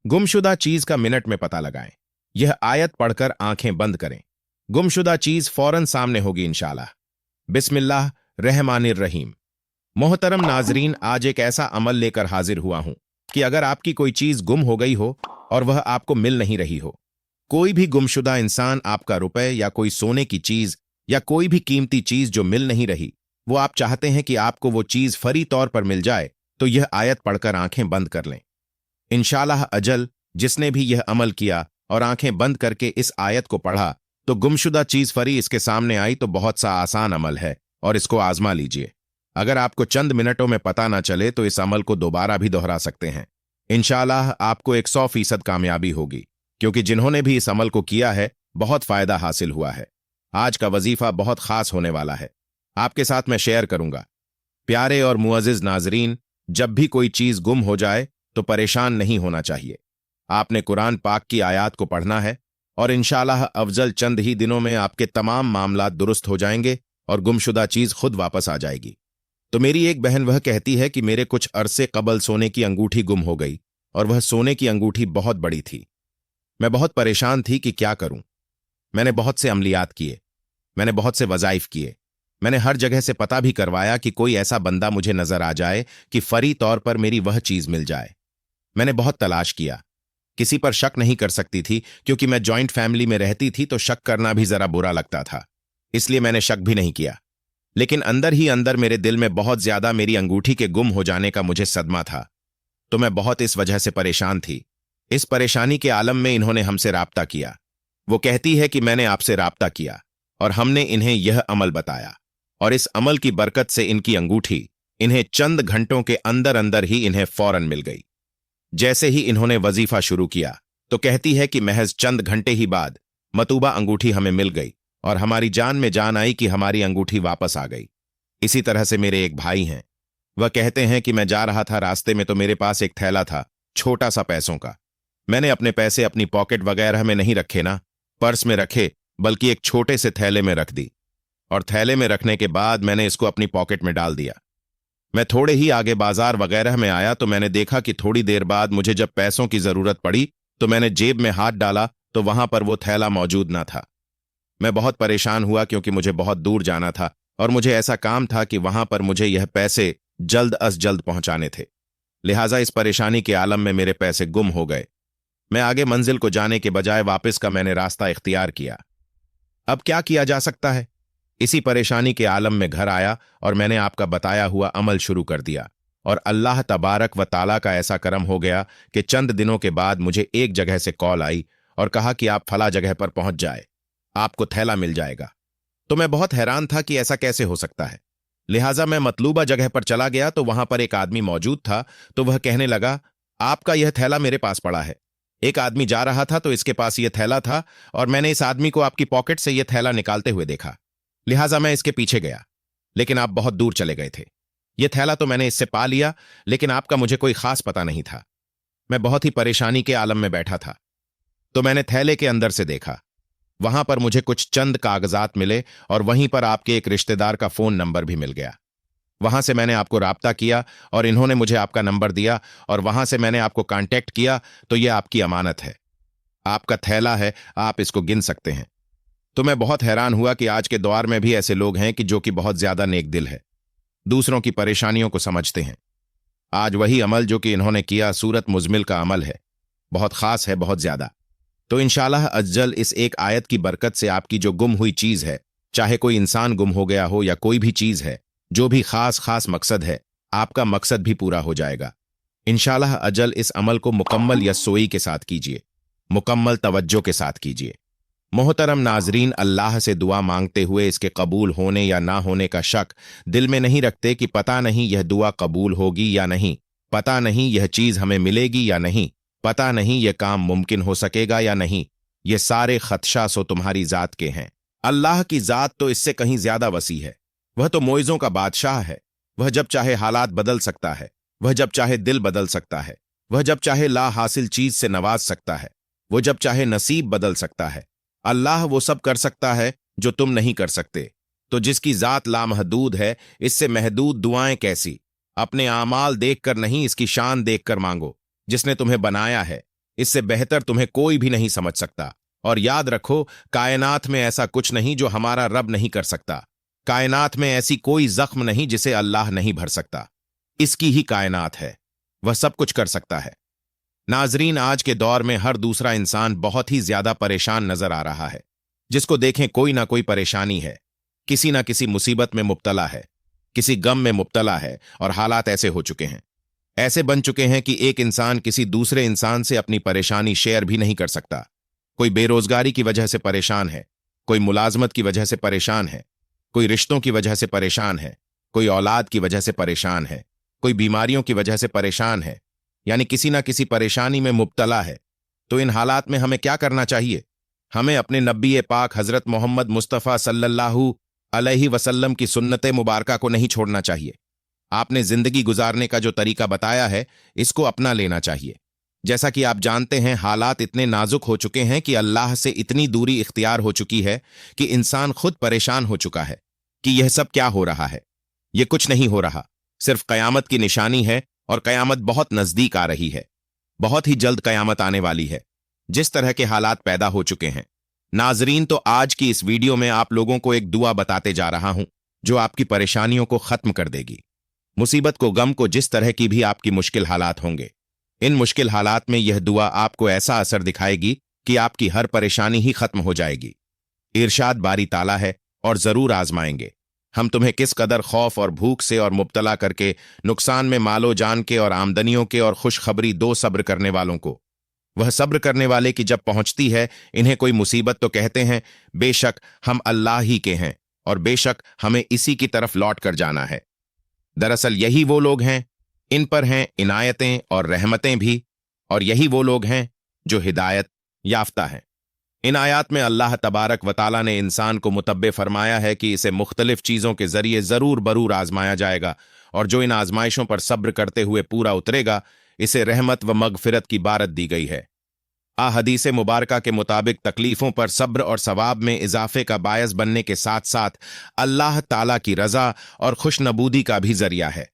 गुमशुदा चीज का मिनट में पता लगाएं। यह आयत पढ़कर आंखें बंद करें। गुमशुदा चीज फौरन सामने होगी इंशाल्लाह। बिस्मिल्लाह रहमानिर रहीम। मोहतरम नाजरीन, आज एक ऐसा अमल लेकर हाजिर हुआ हूं कि अगर आपकी कोई चीज गुम हो गई हो और वह आपको मिल नहीं रही हो, कोई भी गुमशुदा इंसान आपका रुपए या कोई सोने की चीज या कोई भी कीमती चीज जो मिल नहीं रही, वो आप चाहते हैं कि आपको वो चीज फरी तौर पर मिल जाए, तो यह आयत पढ़कर आंखें बंद कर लें। इंशाल्लाह अजल जिसने भी यह अमल किया और आंखें बंद करके इस आयत को पढ़ा तो गुमशुदा चीज फरी इसके सामने आई, तो बहुत सा आसान अमल है और इसको आजमा लीजिए। अगर आपको चंद मिनटों में पता ना चले तो इस अमल को दोबारा भी दोहरा सकते हैं। इंशाल्लाह आपको 100% कामयाबी होगी, क्योंकि जिन्होंने भी इस अमल को किया है बहुत फायदा हासिल हुआ है। आज का वजीफा बहुत खास होने वाला है, आपके साथ मैं शेयर करूंगा। प्यारे और मुअज़्ज़िज़ नाजरीन, जब भी कोई चीज गुम हो जाए तो परेशान नहीं होना चाहिए। आपने कुरान पाक की आयत को पढ़ना है और इंशाल्लाह अफजल चंद ही दिनों में आपके तमाम मामलात दुरुस्त हो जाएंगे और गुमशुदा चीज खुद वापस आ जाएगी। तो मेरी एक बहन वह कहती है कि मेरे कुछ अरसे कबल सोने की अंगूठी गुम हो गई और वह सोने की अंगूठी बहुत बड़ी थी। मैं बहुत परेशान थी कि क्या करूं। मैंने बहुत से अमलियात किए, मैंने बहुत से वज़ाइफ किए, मैंने हर जगह से पता भी करवाया कि कोई ऐसा बंदा मुझे नजर आ जाए कि फरी तौर पर मेरी वह चीज मिल जाए। मैंने बहुत तलाश किया, किसी पर शक नहीं कर सकती थी, क्योंकि मैं जॉइंट फैमिली में रहती थी तो शक करना भी जरा बुरा लगता था, इसलिए मैंने शक भी नहीं किया। लेकिन अंदर ही अंदर मेरे दिल में बहुत ज्यादा मेरी अंगूठी के गुम हो जाने का मुझे सदमा था, तो मैं बहुत इस वजह से परेशान थी। इस परेशानी के आलम में इन्होंने हमसे राब्ता किया। वो कहती है कि मैंने आपसे राब्ता किया और हमने इन्हें यह अमल बताया, और इस अमल की बरकत से इनकी अंगूठी इन्हें चंद घंटों के अंदर अंदर ही इन्हें फौरन मिल गई। जैसे ही इन्होंने वजीफा शुरू किया तो कहती है कि महज चंद घंटे ही बाद मतूबा अंगूठी हमें मिल गई और हमारी जान में जान आई कि हमारी अंगूठी वापस आ गई। इसी तरह से मेरे एक भाई हैं, वह कहते हैं कि मैं जा रहा था रास्ते में तो मेरे पास एक थैला था छोटा सा पैसों का। मैंने अपने पैसे अपनी पॉकेट वगैरह में नहीं रखे ना, पर्स में रखे, बल्कि एक छोटे से थैले में रख दी, और थैले में रखने के बाद मैंने इसको अपनी पॉकेट में डाल दिया। मैं थोड़े ही आगे बाजार वगैरह में आया तो मैंने देखा कि थोड़ी देर बाद मुझे जब पैसों की जरूरत पड़ी तो मैंने जेब में हाथ डाला तो वहां पर वो थैला मौजूद ना था। मैं बहुत परेशान हुआ, क्योंकि मुझे बहुत दूर जाना था और मुझे ऐसा काम था कि वहां पर मुझे यह पैसे जल्द अज जल्द पहुंचाने थे। लिहाजा इस परेशानी के आलम में मेरे पैसे गुम हो गए। मैं आगे मंजिल को जाने के बजाय वापस का मैंने रास्ता इख्तियार किया। अब क्या किया जा सकता है? इसी परेशानी के आलम में घर आया और मैंने आपका बताया हुआ अमल शुरू कर दिया, और अल्लाह तबारक व ताला का ऐसा करम हो गया कि चंद दिनों के बाद मुझे एक जगह से कॉल आई और कहा कि आप फला जगह पर पहुंच जाए, आपको थैला मिल जाएगा। तो मैं बहुत हैरान था कि ऐसा कैसे हो सकता है। लिहाजा मैं मतलूबा जगह पर चला गया तो वहां पर एक आदमी मौजूद था, तो वह कहने लगा, आपका यह थैला मेरे पास पड़ा है। एक आदमी जा रहा था तो इसके पास यह थैला था और मैंने इस आदमी को आपकी पॉकेट से यह थैला निकालते हुए देखा, लिहाजा मैं इसके पीछे गया, लेकिन आप बहुत दूर चले गए थे। यह थैला तो मैंने इससे पा लिया, लेकिन आपका मुझे कोई खास पता नहीं था। मैं बहुत ही परेशानी के आलम में बैठा था, तो मैंने थैले के अंदर से देखा। वहां पर मुझे कुछ चंद कागजात मिले और वहीं पर आपके एक रिश्तेदार का फोन नंबर भी मिल गया। वहां से मैंने आपको राब्ता किया और इन्होंने मुझे आपका नंबर दिया और वहां से मैंने आपको कांटेक्ट किया। तो यह आपकी अमानत है, आपका थैला है, आप इसको गिन सकते हैं। तो मैं बहुत हैरान हुआ कि आज के दौर में भी ऐसे लोग हैं कि जो कि बहुत ज्यादा नेक दिल है, दूसरों की परेशानियों को समझते हैं। आज वही अमल जो कि इन्होंने किया सूरत मुज़्मिल का अमल है, बहुत खास है, बहुत ज्यादा। तो इंशाल्लाह अज्जल इस एक आयत की बरकत से आपकी जो गुम हुई चीज है, चाहे कोई इंसान गुम हो गया हो या कोई भी चीज है, जो भी खास खास मकसद है, आपका मकसद भी पूरा हो जाएगा। इंशाल्लाह अज्जल इस अमल को मुकम्मल यस्सोई के साथ कीजिए, मुकम्मल तवज्जो के साथ कीजिए। मोहतरम नाजरीन, अल्लाह से दुआ मांगते हुए इसके कबूल होने या ना होने का शक दिल में नहीं रखते कि पता नहीं यह दुआ कबूल होगी या नहीं, पता नहीं यह चीज हमें मिलेगी या नहीं, पता नहीं यह काम मुमकिन हो सकेगा या नहीं। ये सारे खदशा सो तुम्हारी जात के हैं। अल्लाह की जात तो इससे कहीं ज्यादा वसी है। वह तो मोइज़ों का बादशाह है। वह जब चाहे हालात बदल सकता है, वह जब चाहे दिल बदल सकता है, वह जब चाहे ला हासिल चीज से नवाज सकता है, वो जब चाहे नसीब बदल सकता है। अल्लाह वो सब कर सकता है जो तुम नहीं कर सकते। तो जिसकी जात लामहदूद है, इससे महदूद दुआएं कैसी। अपने आमाल देखकर नहीं, इसकी शान देखकर मांगो। जिसने तुम्हें बनाया है, इससे बेहतर तुम्हें कोई भी नहीं समझ सकता। और याद रखो, कायनात में ऐसा कुछ नहीं जो हमारा रब नहीं कर सकता। कायनात में ऐसी कोई जख्म नहीं जिसे अल्लाह नहीं भर सकता। इसकी ही कायनात है, वह सब कुछ कर सकता है। नाजरीन, आज के दौर में हर दूसरा इंसान बहुत ही ज्यादा परेशान नजर आ रहा है। जिसको देखें कोई ना कोई परेशानी है, किसी ना किसी मुसीबत में मुब्तला है, किसी गम में मुब्तला है। और हालात ऐसे हो चुके हैं, ऐसे बन चुके हैं कि एक इंसान किसी दूसरे इंसान से अपनी परेशानी शेयर भी नहीं कर सकता। कोई बेरोजगारी की वजह से परेशान है, कोई मुलाजमत की वजह से परेशान है, कोई रिश्तों की वजह से परेशान है, कोई औलाद की वजह से परेशान है, कोई बीमारियों की वजह से परेशान है, यानी किसी ना किसी परेशानी में मुब्तला है। तो इन हालात में हमें क्या करना चाहिए? हमें अपने नबी पाक हजरत मोहम्मद मुस्तफ़ा सल्लल्लाहु अलैहि वसल्लम की सुन्नत मुबारका को नहीं छोड़ना चाहिए। आपने जिंदगी गुजारने का जो तरीका बताया है, इसको अपना लेना चाहिए। जैसा कि आप जानते हैं, हालात इतने नाजुक हो चुके हैं कि अल्लाह से इतनी दूरी इख्तियार हो चुकी है कि इंसान खुद परेशान हो चुका है कि यह सब क्या हो रहा है। यह कुछ नहीं हो रहा, सिर्फ कयामत की निशानी है। और कयामत बहुत नजदीक आ रही है, बहुत ही जल्द कयामत आने वाली है। जिस तरह के हालात पैदा हो चुके हैं नाजरीन, तो आज की इस वीडियो में आप लोगों को एक दुआ बताते जा रहा हूं जो आपकी परेशानियों को खत्म कर देगी। मुसीबत को, गम को, जिस तरह की भी आपकी मुश्किल हालात होंगे, इन मुश्किल हालात में यह दुआ आपको ऐसा असर दिखाएगी कि आपकी हर परेशानी ही खत्म हो जाएगी। इरशाद बारी ताला है, और जरूर आजमाएंगे हम तुम्हें किस कदर खौफ और भूख से और मुब्तला करके, नुकसान में मालो जान के और आमदनियों के, और खुशखबरी दो सब्र करने वालों को। वह सब्र करने वाले की जब पहुंचती है इन्हें कोई मुसीबत तो कहते हैं बेशक हम अल्लाह ही के हैं और बेशक हमें इसी की तरफ लौट कर जाना है। दरअसल यही वो लोग हैं, इन पर हैं इनायतें और रहमतें भी, और यही वो लोग हैं जो हिदायत याफ्ता हैं। इन आयात में अल्लाह तबारक व तआला ने इंसान को मुतब्बे फरमाया है कि इसे मुख्तलिफ चीज़ों के जरिए ज़रूर बरूर आजमाया जाएगा, और जो इन आजमाइशों पर सब्र करते हुए पूरा उतरेगा, इसे रहमत व मगफिरत की बारत दी गई है। हदीस मुबारका के मुताबिक तकलीफ़ों पर सब्र और सवाब में इजाफे का बायस बनने के साथ साथ अल्लाह ताला की रज़ा और खुशनबूदी का भी जरिया है।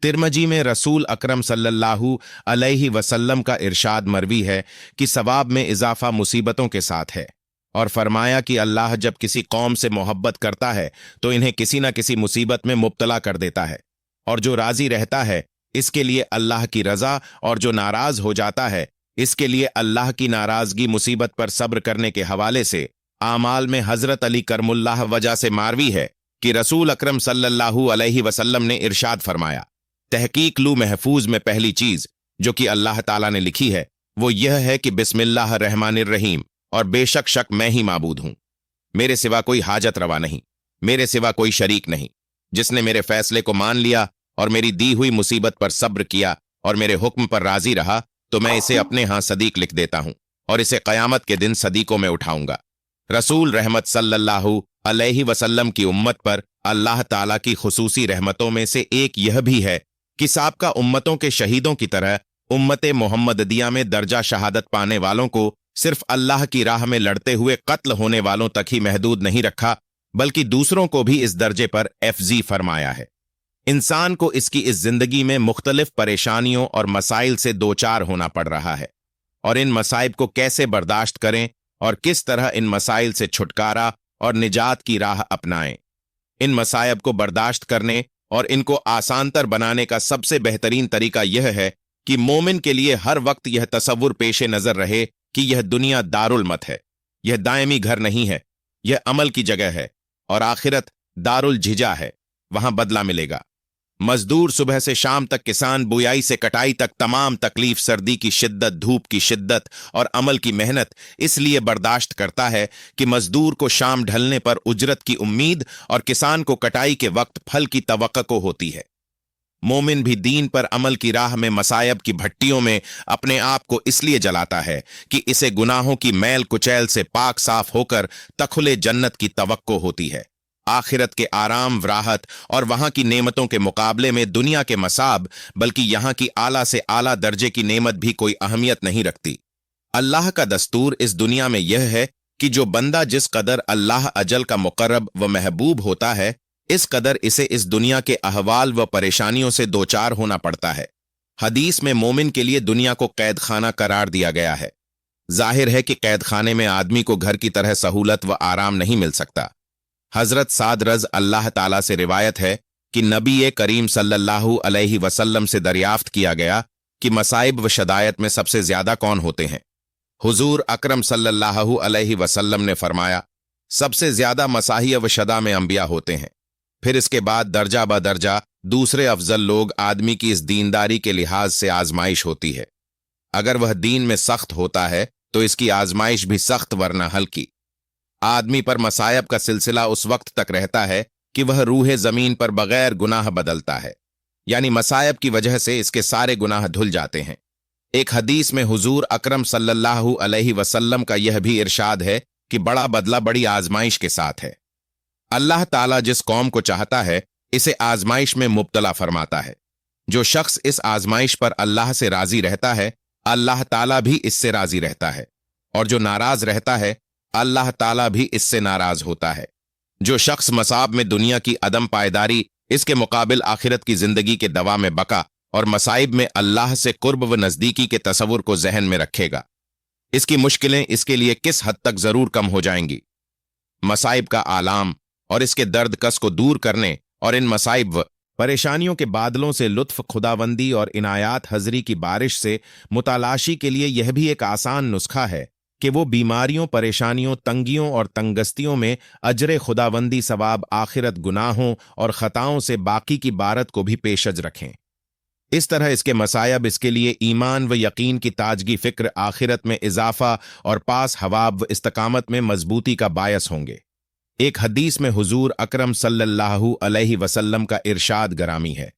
तिरमजी में रसूल अकरम सल्लल्लाहु अलैहि वसल्लम का इरशाद मरवी है कि सवाब में इजाफा मुसीबतों के साथ है, और फरमाया कि अल्लाह जब किसी कौम से मोहब्बत करता है तो इन्हें किसी न किसी मुसीबत में मुब्तला कर देता है, और जो राजी रहता है इसके लिए अल्लाह की रज़ा, और जो नाराज हो जाता है इसके लिए अल्लाह की नाराजगी। मुसीबत पर सब्र करने के हवाले से आमाल में हजरत अली करमुल्लाह वजह से मारवी है कि रसूल अकरम सल्लल्लाहु अलैहि वसल्लम ने इरशाद फरमाया, तहकीक लू महफूज में पहली चीज जो कि अल्लाह ताला ने लिखी है वो यह है कि बिस्मिल्लाह रहमानिर रहीम, और बेशक शक मैं ही माबूद हूं, मेरे सिवा कोई हाजत रवा नहीं, मेरे सिवा कोई शरीक नहीं। जिसने मेरे फैसले को मान लिया और मेरी दी हुई मुसीबत पर सब्र किया और मेरे हुक्म पर राजी रहा, तो मैं इसे अपने यहाँ सदीक लिख देता हूं और इसे कयामत के दिन सदीकों में उठाऊंगा। रसूल रहमत सल्लल्लाहु अलैहि वसल्लम की उम्मत पर अल्लाह ताला की खुसूसी रहमतों में से एक यह भी है कि साबका उम्मतों के शहीदों की तरह उम्मत मोहम्मदिया में दर्जा शहादत पाने वालों को सिर्फ अल्लाह की राह में लड़ते हुए कत्ल होने वालों तक ही महदूद नहीं रखा, बल्कि दूसरों को भी इस दर्जे पर एफजी फरमाया है। इंसान को इसकी इस जिंदगी में मुख्तलिफ परेशानियों और मसाइल से दो चार होना पड़ रहा है, और इन मसाइब को कैसे बर्दाश्त करें और किस तरह इन मसाइल से छुटकारा और निजात की राह अपनाएं। इन मसाइब को बर्दाश्त करने और इनको आसानतर बनाने का सबसे बेहतरीन तरीका यह है कि मोमिन के लिए हर वक्त यह तसव्वुर पेशे नजर रहे कि यह दुनिया दारुल मत है, यह दायमी घर नहीं है, यह अमल की जगह है, और आखिरत दारुल झिजा है, वहां बदला मिलेगा। मजदूर सुबह से शाम तक, किसान बुआई से कटाई तक तमाम तकलीफ, सर्दी की शिद्दत, धूप की शिद्दत और अमल की मेहनत इसलिए बर्दाश्त करता है कि मजदूर को शाम ढलने पर उजरत की उम्मीद और किसान को कटाई के वक्त फल की तवक्को होती है। मोमिन भी दीन पर अमल की राह में मसायब की भट्टियों में अपने आप को इसलिए जलाता है कि इसे गुनाहों की मैल कुचैल से पाक साफ होकर तखुले जन्नत की तवक्को होती है। आखिरत के आराम, राहत और वहां की नेमतों के मुकाबले में दुनिया के मसाब, बल्कि यहां की आला से आला दर्जे की नेमत भी कोई अहमियत नहीं रखती। अल्लाह का दस्तूर इस दुनिया में यह है कि जो बंदा जिस कदर अल्लाह अजल का मुकर्रब व महबूब होता है, इस कदर इसे इस दुनिया के अहवाल व परेशानियों से दो चार होना पड़ता है। हदीस में मोमिन के लिए दुनिया को कैद खाना करार दिया गया है। जाहिर है कि कैद खाने में आदमी को घर की तरह सहूलत व आराम नहीं मिल सकता। हजरत साद रज अल्लाह ताला से रिवायत है कि नबी करीम सल्लल्लाहु अलैहि वसल्लम से दरियाफ्त किया गया कि मसाइब व शदायत में सबसे ज्यादा कौन होते हैं। हुजूर अकरम सल्लल्लाहु अलैहि वसल्लम ने फरमाया, सबसे ज्यादा मसाहिय व शदा में अंबिया होते हैं, फिर इसके बाद दर्जा ब दर्जा दूसरे अफजल लोग। आदमी की इस दीनदारी के लिहाज से आजमाइश होती है। अगर वह दीन में सख्त होता है तो इसकी आजमाइश भी सख्त वरना हल्की। आदमी पर मसायब का सिलसिला उस वक्त तक रहता है कि वह रूहे जमीन पर बगैर गुनाह बदलता है, यानी मसायब की वजह से इसके सारे गुनाह धुल जाते हैं। एक हदीस में हुजूर अकरम सल्लल्लाहु अलैहि वसल्लम का यह भी इरशाद है कि बड़ा बदला बड़ी आजमाइश के साथ है। अल्लाह ताला जिस कौम को चाहता है इसे आजमाइश में मुब्तला फरमाता है। जो शख्स इस आजमाइश पर अल्लाह से राजी रहता है, अल्लाह ताला भी इससे राजी रहता है, और जो नाराज रहता है, अल्लाह ताला भी इससे नाराज होता है। जो शख्स मसाब में दुनिया की अदम पायदारी, इसके मुकाबिल आखिरत की जिंदगी के दवा में बका और मसाइब में अल्लाह से कुर्ब व नजदीकी के तसव्वुर को जहन में रखेगा, इसकी मुश्किलें इसके लिए किस हद तक जरूर कम हो जाएंगी। मसाइब का आलाम और इसके दर्द कस को दूर करने और इन मसाइब व परेशानियों के बादलों से लुत्फ खुदावंदी और इनायात हजरी की बारिश से मुतालाशी के लिए यह भी एक आसान नुस्खा है कि वो बीमारियों, परेशानियों, तंगियों और तंगस्तियों में अजर खुदावंदी सवाब आखिरत गुनाहों और खताओं से बाकी की बारत को भी पेशज रखें। इस तरह इसके मसायब इसके लिए ईमान व यकीन की ताजगी, फिक्र, आखिरत में इजाफा और पास हवाब व इस्तकामत में मजबूती का बायस होंगे। एक हदीस में हुजूर अकरम सल्लल्लाहु अलैहि वसल्लम का इरशाद गरामी है,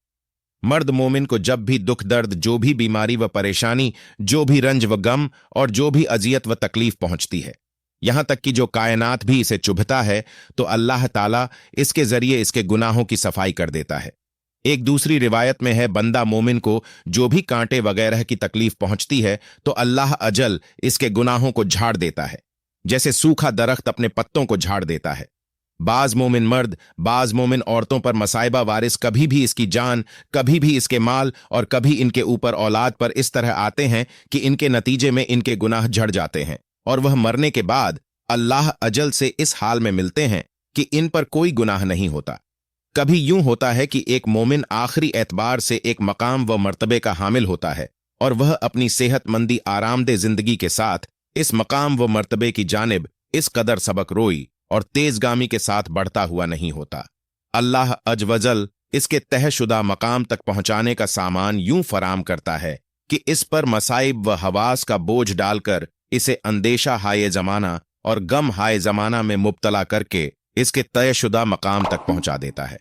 मर्द मोमिन को जब भी दुख दर्द, जो भी बीमारी व परेशानी, जो भी रंज व गम और जो भी अजियत व तकलीफ पहुंचती है, यहां तक कि जो कायनात भी इसे चुभता है, तो अल्लाह ताला इसके जरिए इसके गुनाहों की सफाई कर देता है। एक दूसरी रिवायत में है, बंदा मोमिन को जो भी कांटे वगैरह की तकलीफ पहुंचती है तो अल्लाह अजल इसके गुनाहों को झाड़ देता है, जैसे सूखा दरख्त अपने पत्तों को झाड़ देता है। बाज मोमिन मर्द, बाज मोमिन औरतों पर मसाइबा वारिस कभी भी इसकी जान, कभी भी इसके माल और कभी इनके ऊपर औलाद पर इस तरह आते हैं कि इनके नतीजे में इनके गुनाह झड़ जाते हैं और वह मरने के बाद अल्लाह अजल से इस हाल में मिलते हैं कि इन पर कोई गुनाह नहीं होता। कभी यूं होता है कि एक मोमिन आखिरी एतबार से एक मकाम व मर्तबे का हामिल होता है और वह अपनी सेहतमंदी, आरामदेह जिंदगी के साथ इस मकाम व मर्तबे की जानिब इस कदर सबक रोई और तेजगामी के साथ बढ़ता हुआ नहीं होता। अल्लाह अजवजल इसके तहशुदा मकाम तक पहुंचाने का सामान यूं फराम करता है कि इस पर मसाइब व हवास का बोझ डालकर इसे अंदेशा हाय जमाना और गम हाय जमाना में मुब्तला करके इसके तयशुदा मकाम तक पहुंचा देता है।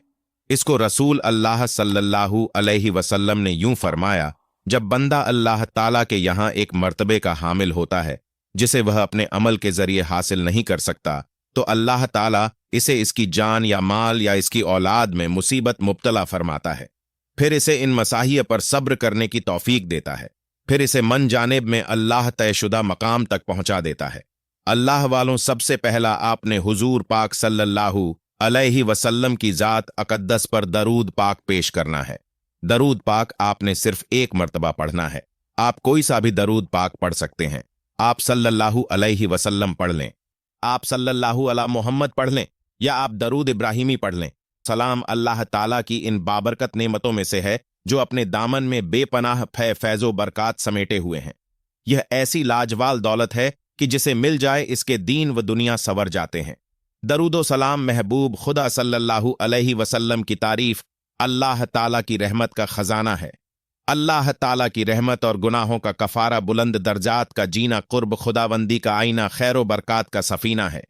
इसको रसूल अल्लाह सल्लल्लाहु अलैहि वसल्लम ने यूं फरमाया, जब बंदा अल्लाह ताला के यहाँ एक मर्तबे का हामिल होता है जिसे वह अपने अमल के जरिए हासिल नहीं कर सकता, तो अल्लाह ताला इसे इसकी जान या माल या इसकी औलाद में मुसीबत मुब्तला फरमाता है। फिर इसे इन मसाहिय पर सब्र करने की तौफीक देता है। फिर इसे मन जानिब में अल्लाह तयशुदा मकाम तक पहुंचा देता है। अल्लाह वालों, सबसे पहला आपने हुजूर पाक सल्लल्लाहु अलैहि वसल्लम की जात अकद्दस पर दरूद पाक पेश करना है। दरूद पाक आपने सिर्फ एक मर्तबा पढ़ना है। आप कोई सा भी दरूद पाक पढ़ सकते हैं। आप सल्लल्लाहु अलैहि वसल्लम पढ़ लें, आप सल्लल्लाहु अला मोहम्मद पढ़ लें, या आप दरूद इब्राहिमी पढ़ लें। सलाम अल्लाह ताला की इन बाबरकत नेमतों में से है जो अपने दामन में बेपनाह फैज़ो बरकात समेटे हुए हैं। यह ऐसी लाजवाल दौलत है कि जिसे मिल जाए इसके दीन व दुनिया सवर जाते हैं। दरूदो सलाम महबूब खुदा सल्लल्लाहु अलैहि वसल्लम की तारीफ अल्लाह ताला की रहमत का खजाना है। अल्लाह ताला की रहमत और गुनाहों का कफारा, बुलंद दर्जात का जीना, कुर्ब खुदाबंदी का आईना, खैर बरकात का सफीना है।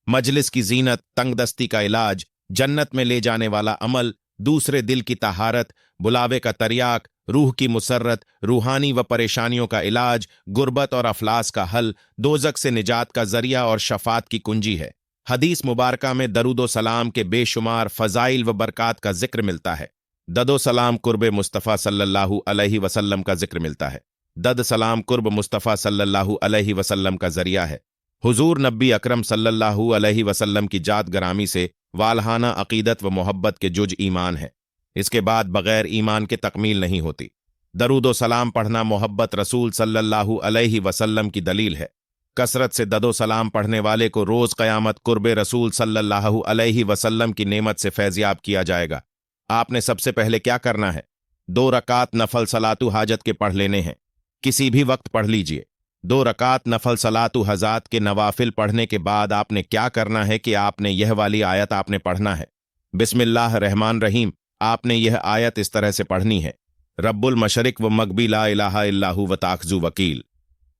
मजलिस की जीनत, तंगदस्ती का इलाज, जन्नत में ले जाने वाला अमल, दूसरे दिल की तहारत, बुलावे का तरियाक, रूह की मुसर्रत, रूहानी व परेशानियों का इलाज, गुर्बत और अफलास का हल, दोजक से निजात का जरिया और शफात की कुंजी है। हदीस मुबारका में दरूदो सलाम के बेशुमार फजाइल व बरकात का जिक्र मिलता है। ददो सलाम कुर्ब मुस्तफ़ा सल्लल्लाहु अलैहि वसल्लम का जिक्र मिलता है। दद सलाम कुर्ब मुस्तफ़ा सल्लल्लाहु अलैहि वसल्लम का जरिया है। हुजूर नबी अकरम सल्लल्लाहु अलैहि वसल्लम की जात गरामी से वालहाना अकीदत व मोहब्बत के जुज ईमान है। इसके बाद बगैर ईमान के तकमील नहीं होती। दरूदो सलाम पढ़ना मोहब्बत रसूल सल्लल्लाहु अलैहि वसल्लम की दलील है। कसरत से ददो सलाम पढ़ने वाले को रोज क़यामत कुर्बे रसूल सल्लल्लाहु अलैहि वसल्लम की नेमत से फैज़याब किया जाएगा। आपने सबसे पहले क्या करना है? 2 रकात नफल सलातु हाजत के पढ़ लेने हैं। किसी भी वक्त पढ़ लीजिए। 2 रकात नफल सलातु हजात के नवाफिल पढ़ने के बाद आपने क्या करना है कि आपने यह वाली आयत आपने पढ़ना है, बिस्मिल्लाह रहमान रहीम। आपने यह आयत इस तरह से पढ़नी है, रब्बुल मशरिक व मगबी ला इलाहा इल्लाहु व ताखजू वकील।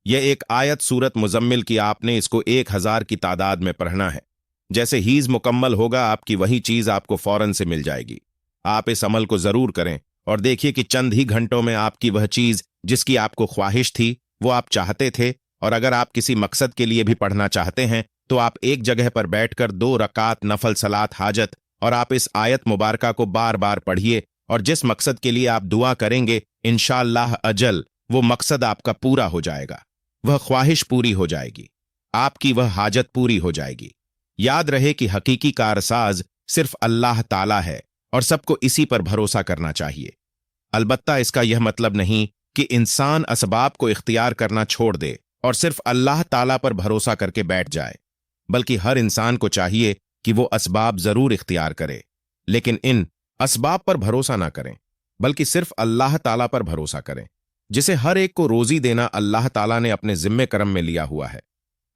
यह एक आयत सूरत मुजम्मिल की, आपने इसको 1000 की तादाद में पढ़ना है। जैसे हीज मुकम्मल होगा आपकी वही चीज आपको फौरन से मिल जाएगी। आप इस अमल को जरूर करें और देखिए कि चंद ही घंटों में आपकी वह चीज जिसकी आपको ख्वाहिश थी, वो आप चाहते थे, और अगर आप किसी मकसद के लिए भी पढ़ना चाहते हैं तो आप एक जगह पर बैठकर 2 रकात नफल सलात हाजत और आप इस आयत मुबारका को बार बार पढ़िए, और जिस मकसद के लिए आप दुआ करेंगे इंशाअल्लाह अजल वो मकसद आपका पूरा हो जाएगा, वह ख्वाहिश पूरी हो जाएगी, आपकी वह हाजत पूरी हो जाएगी। याद रहे कि हकीकी कारसाज सिर्फ अल्लाह ताला है और सबको इसी पर भरोसा करना चाहिए। अलबत्ता इसका यह मतलब नहीं कि इंसान असबाब को इख्तियार करना छोड़ दे और सिर्फ अल्लाह ताला पर भरोसा करके बैठ जाए, बल्कि हर इंसान को चाहिए कि वो असबाब जरूर इख्तियार करे, लेकिन इन असबाब पर भरोसा ना करें, बल्कि सिर्फ अल्लाह ताला पर भरोसा करें, जिसे हर एक को रोजी देना अल्लाह ताला ने अपने जिम्मे करम में लिया हुआ है।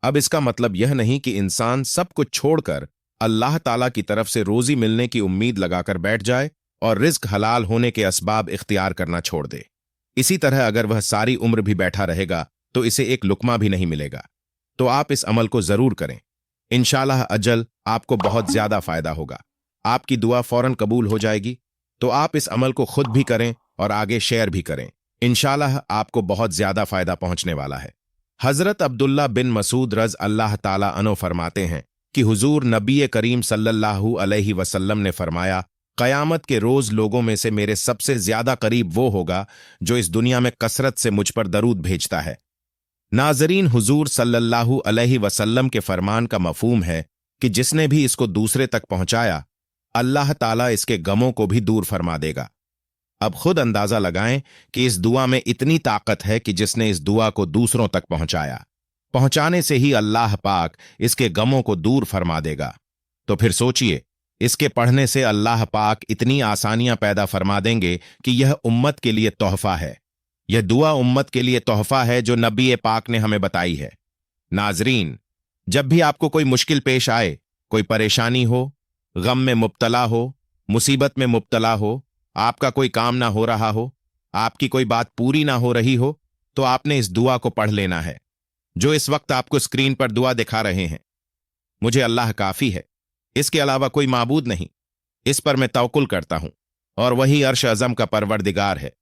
अब इसका मतलब यह नहीं कि इंसान सब कुछ छोड़कर अल्लाह ताला की तरफ से रोजी मिलने की उम्मीद लगाकर बैठ जाए और रिज्क हलाल होने के असबाब इख्तियार करना छोड़ दे। इसी तरह अगर वह सारी उम्र भी बैठा रहेगा तो इसे एक लुकमा भी नहीं मिलेगा। तो आप इस अमल को जरूर करें, इंशाअल्लाह अजल आपको बहुत ज्यादा फायदा होगा, आपकी दुआ फौरन कबूल हो जाएगी। तो आप इस अमल को खुद भी करें और आगे शेयर भी करें, इंशाअल्लाह आपको बहुत ज्यादा फायदा पहुंचने वाला है। हजरत अब्दुल्ला बिन मसूद रज अल्लाह ताला अन्हु फरमाते हैं कि हुजूर नबी करीम सल्लल्लाहु अलैहि वसल्लम ने फरमाया, क़यामत के रोज लोगों में से मेरे सबसे ज्यादा करीब वो होगा जो इस दुनिया में कसरत से मुझ पर दरूद भेजता है। नाजरीन, हुजूर सल्लल्लाहु अलैहि वसल्लम के फरमान का मफहूम है कि जिसने भी इसको दूसरे तक पहुंचाया अल्लाह ताला इसके गमों को भी दूर फरमा देगा। अब खुद अंदाजा लगाएं कि इस दुआ में इतनी ताकत है कि जिसने इस दुआ को दूसरों तक पहुंचाया, पहुंचाने से ही अल्लाह पाक इसके गमों को दूर फरमा देगा। तो फिर सोचिए, इसके पढ़ने से अल्लाह पाक इतनी आसानियां पैदा फरमा देंगे कि यह उम्मत के लिए तोहफा है। यह दुआ उम्मत के लिए तोहफा है जो नबी पाक ने हमें बताई है। नाजरीन, जब भी आपको कोई मुश्किल पेश आए, कोई परेशानी हो, गम में मुब्तला हो, मुसीबत में मुब्तला हो, आपका कोई काम ना हो रहा हो, आपकी कोई बात पूरी ना हो रही हो, तो आपने इस दुआ को पढ़ लेना है जो इस वक्त आपको स्क्रीन पर दुआ दिखा रहे हैं। मुझे अल्लाह काफी है, इसके अलावा कोई माबूद नहीं, इस पर मैं तवक्कुल करता हूं और वही अर्श अज़म का परवरदिगार है।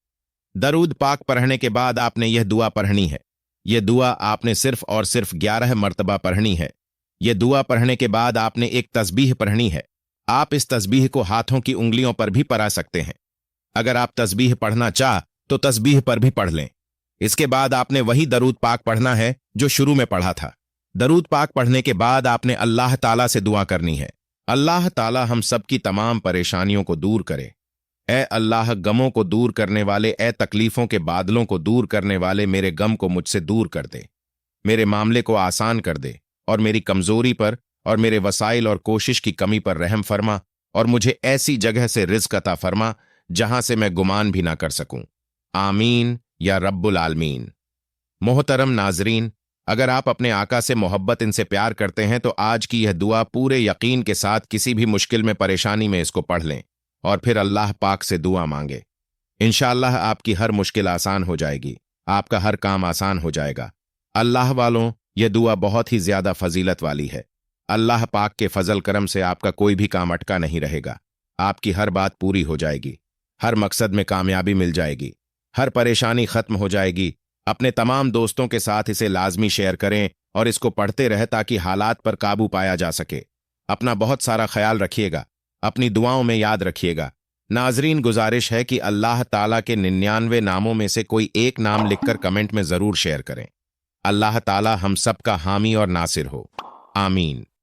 दरूद पाक पढ़ने के बाद आपने यह दुआ पढ़नी है। यह दुआ आपने सिर्फ और सिर्फ 11 मरतबा पढ़नी है। यह दुआ पढ़ने के बाद आपने एक तस्बीह पढ़नी है। आप इस तस्बीह को हाथों की उंगलियों पर भी पढ़ा सकते हैं। अगर आप तस्बीह पढ़ना चाह तो तस्बीह पर भी पढ़ लें। इसके बाद आपने वही दरूद पाक पढ़ना है जो शुरू में पढ़ा था। दरूद पाक पढ़ने के बाद आपने अल्लाह ताला से दुआ करनी है, अल्लाह ताला हम सबकी तमाम परेशानियों को दूर करे। ए अल्लाह, गमों को दूर करने वाले, ए तकलीफों के बादलों को दूर करने वाले, मेरे गम को मुझसे दूर कर दे, मेरे मामले को आसान कर दे और मेरी कमजोरी पर और मेरे वसाइल और कोशिश की कमी पर रहम फरमा और मुझे ऐसी जगह से रिज़्क अता फरमा जहां से मैं गुमान भी ना कर सकूं। आमीन या रब्बुल आलमीन। मोहतरम नाजरीन, अगर आप अपने आका से मोहब्बत, इनसे प्यार करते हैं तो आज की यह दुआ पूरे यकीन के साथ किसी भी मुश्किल में, परेशानी में इसको पढ़ लें और फिर अल्लाह पाक से दुआ मांगे। इंशाअल्लाह आपकी हर मुश्किल आसान हो जाएगी, आपका हर काम आसान हो जाएगा। अल्लाह वालों, यह दुआ बहुत ही ज्यादा फजीलत वाली है। अल्लाह पाक के फजल करम से आपका कोई भी काम अटका नहीं रहेगा, आपकी हर बात पूरी हो जाएगी, हर मकसद में कामयाबी मिल जाएगी, हर परेशानी खत्म हो जाएगी। अपने तमाम दोस्तों के साथ इसे लाजमी शेयर करें और इसको पढ़ते रहे ताकि हालात पर काबू पाया जा सके। अपना बहुत सारा ख्याल रखिएगा, अपनी दुआओं में याद रखिएगा। नाजरीन, गुजारिश है कि अल्लाह ताला के 99 नामों में से कोई एक नाम लिखकर कमेंट में जरूर शेयर करें। अल्लाह ताला हम सब का हामी और नासिर हो। आमीन।